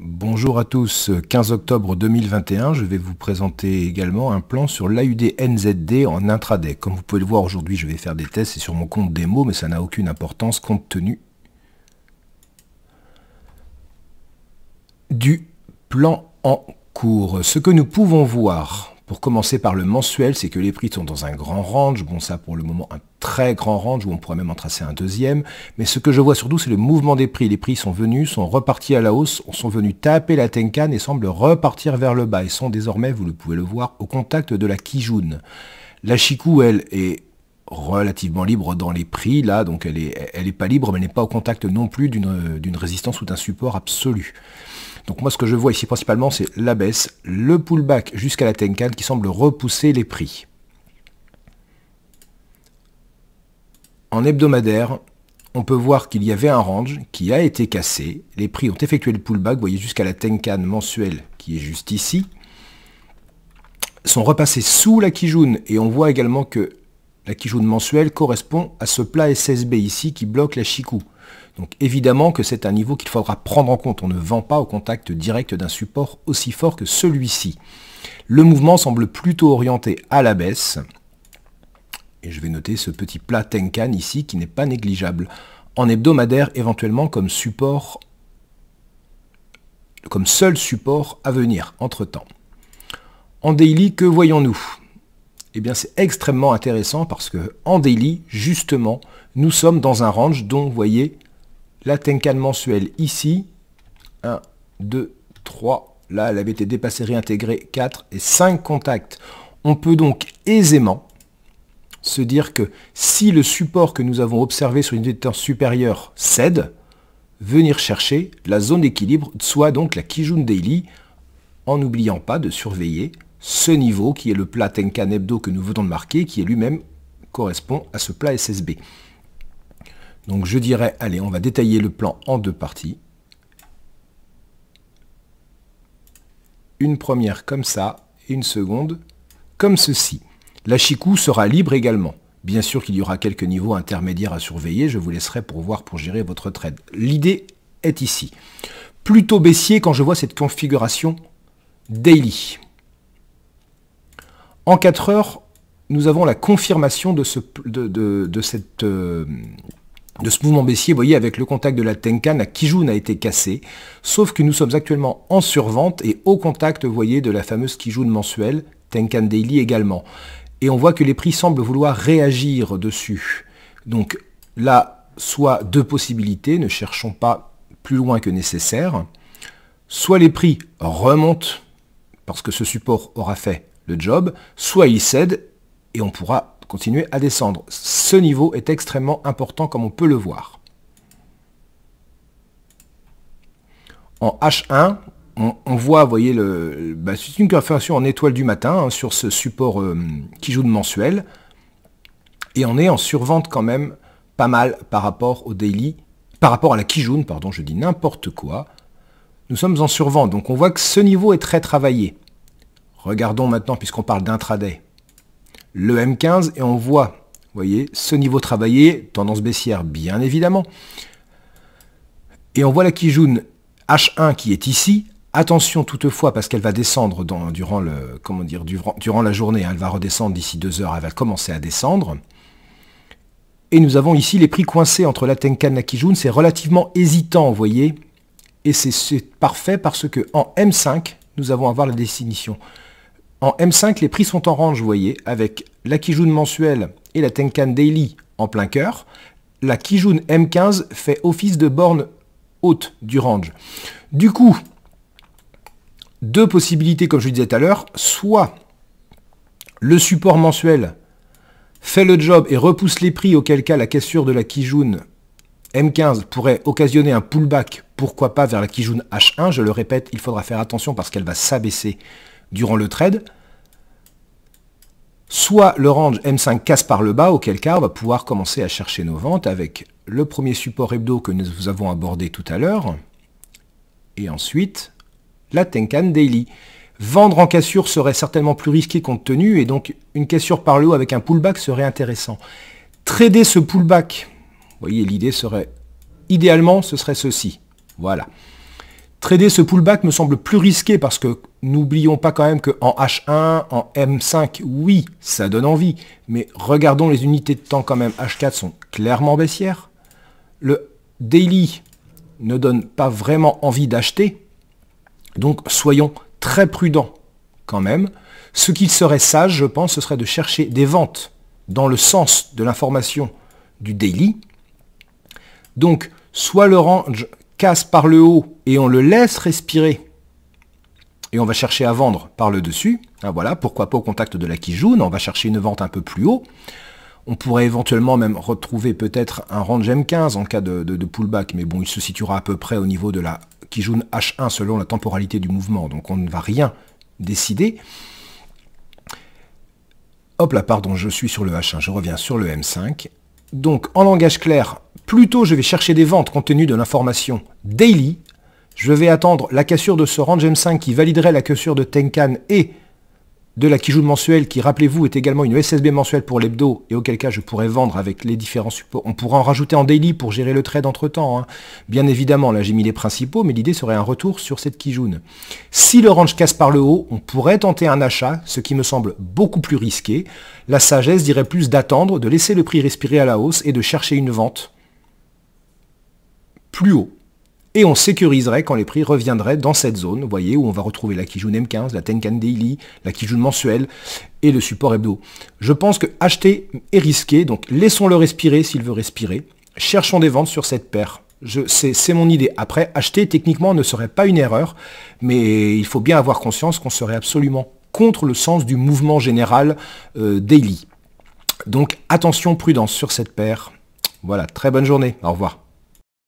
Bonjour à tous, 15 octobre 2021, je vais vous présenter également un plan sur l'AUD NZD en intraday. Comme vous pouvez le voir aujourd'hui, je vais faire des tests, c'est sur mon compte démo, mais ça n'a aucune importance compte tenu du plan en cours. Ce que nous pouvons voir, pour commencer par le mensuel, c'est que les prix sont dans un grand range. Bon, ça pour le moment, un très grand range où on pourrait même en tracer un deuxième. Mais ce que je vois surtout, c'est le mouvement des prix. Les prix sont venus, sont repartis à la hausse, sont venus taper la Tenkan et semblent repartir vers le bas. Ils sont désormais, vous pouvez le voir, au contact de la Kijun. La Chikou, elle, est relativement libre dans les prix, là, donc elle est pas libre, mais elle n'est pas au contact non plus d'une résistance ou d'un support absolu. Donc moi ce que je vois ici principalement c'est la baisse, le pullback jusqu'à la Tenkan qui semble repousser les prix. En hebdomadaire, on peut voir qu'il y avait un range qui a été cassé, les prix ont effectué le pullback, vous voyez jusqu'à la Tenkan mensuelle qui est juste ici, sont repassés sous la Kijun et on voit également que la Kijun mensuelle correspond à ce plat SSB ici qui bloque la Chikou. Donc évidemment que c'est un niveau qu'il faudra prendre en compte. On ne vend pas au contact direct d'un support aussi fort que celui-ci. Le mouvement semble plutôt orienté à la baisse. Et je vais noter ce petit plat Tenkan ici qui n'est pas négligeable. En hebdomadaire, éventuellement comme support, comme seul support à venir entre-temps. En daily, que voyons-nous? Eh bien c'est extrêmement intéressant parce que en daily, justement, nous sommes dans un range dont, vous voyez, la Tenkan mensuelle ici, 1, 2, 3, là elle avait été dépassée, réintégrée, 4 et 5 contacts. On peut donc aisément se dire que si le support que nous avons observé sur une unité supérieure cède, venir chercher la zone d'équilibre, soit donc la Kijun Daily, en n'oubliant pas de surveiller ce niveau qui est le plat Tenkan hebdo que nous venons de marquer, qui est lui-même correspond à ce plat SSB. Donc je dirais, allez, on va détailler le plan en deux parties. Une première comme ça, et une seconde comme ceci. La Chikou sera libre également. Bien sûr qu'il y aura quelques niveaux intermédiaires à surveiller, je vous laisserai pour voir, pour gérer votre trade. L'idée est ici. Plutôt baissier quand je vois cette configuration daily. En 4 heures, nous avons la confirmation de ce mouvement baissier, vous voyez, avec le contact de la Tenkan, la Kijun a été cassée, sauf que nous sommes actuellement en survente et au contact, vous voyez, de la fameuse Kijun mensuelle, Tenkan Daily également. Et on voit que les prix semblent vouloir réagir dessus. Donc là, soit deux possibilités, ne cherchons pas plus loin que nécessaire, soit les prix remontent, parce que ce support aura fait le job, soit il cède et on pourra continuer à descendre. Ce niveau est extrêmement important comme on peut le voir. En H1, on voit, vous voyez, c'est une confirmation en étoile du matin hein, sur ce support Kijun mensuel. Et on est en survente quand même pas mal par rapport au daily, par rapport à la Kijun, pardon, je dis n'importe quoi. Nous sommes en survente, donc on voit que ce niveau est très travaillé. Regardons maintenant, puisqu'on parle d'intraday, le M15 et on voit, vous voyez, ce niveau travaillé, tendance baissière bien évidemment. Et on voit la Kijun H1 qui est ici. Attention toutefois parce qu'elle va descendre durant la journée, hein, elle va redescendre d'ici 2 heures, elle va commencer à descendre. Et nous avons ici les prix coincés entre la Tenkan et la Kijun, c'est relativement hésitant, vous voyez. Et c'est parfait parce que en M5, nous avons à voir la définition. En M5, les prix sont en range, vous voyez, avec la Kijun mensuelle et la Tenkan Daily en plein cœur. La Kijun M15 fait office de borne haute du range. Du coup, deux possibilités, comme je le disais tout à l'heure, soit le support mensuel fait le job et repousse les prix, auquel cas la cassure de la Kijun M15 pourrait occasionner un pullback, pourquoi pas vers la Kijun H1. Je le répète, il faudra faire attention parce qu'elle va s'abaisser durant le trade. Soit le range M5 casse par le bas, auquel cas on va pouvoir commencer à chercher nos ventes avec le premier support hebdo que nous avons abordé tout à l'heure. Et ensuite, la Tenkan Daily. Vendre en cassure serait certainement plus risqué compte tenu, et donc une cassure par le haut avec un pullback serait intéressant. Trader ce pullback, vous voyez, l'idée serait, idéalement, ce serait ceci. Voilà. Trader ce pullback me semble plus risqué parce que n'oublions pas quand même qu'en H1, en M5, oui, ça donne envie. Mais regardons les unités de temps quand même. H4 sont clairement baissières. Le daily ne donne pas vraiment envie d'acheter. Donc soyons très prudents quand même. Ce qu'il serait sage, je pense, ce serait de chercher des ventes dans le sens de l'information du daily. Donc, soit le range casse par le haut et on le laisse respirer et on va chercher à vendre par le dessus. Ah, voilà, pourquoi pas au contact de la Kijun, on va chercher une vente un peu plus haut. On pourrait éventuellement même retrouver peut-être un range M15 en cas de pullback, mais bon, il se situera à peu près au niveau de la Kijun H1 selon la temporalité du mouvement, donc on ne va rien décider. Hop là, pardon, je suis sur le H1, je reviens sur le M5. Donc, en langage clair, plutôt je vais chercher des ventes compte tenu de l'information daily. Je vais attendre la cassure de ce range M5 qui validerait la cassure de Tenkan et de la Kijun mensuelle qui, rappelez-vous, est également une SSB mensuelle pour l'hebdo et auquel cas je pourrais vendre avec les différents supports. On pourra en rajouter en daily pour gérer le trade entre-temps. Hein. Bien évidemment, là j'ai mis les principaux, mais l'idée serait un retour sur cette Kijun. Si le range casse par le haut, on pourrait tenter un achat, ce qui me semble beaucoup plus risqué. La sagesse dirait plus d'attendre, de laisser le prix respirer à la hausse et de chercher une vente plus haut. Et on sécuriserait quand les prix reviendraient dans cette zone, vous voyez, où on va retrouver la Kijun M15, la Tenkan Daily, la Kijun mensuelle et le support hebdo. Je pense que acheter est risqué, donc laissons-le respirer s'il veut respirer. Cherchons des ventes sur cette paire. C'est mon idée. Après, acheter techniquement ne serait pas une erreur, mais il faut bien avoir conscience qu'on serait absolument contre le sens du mouvement général daily. Donc attention, prudence sur cette paire. Voilà, très bonne journée. Au revoir.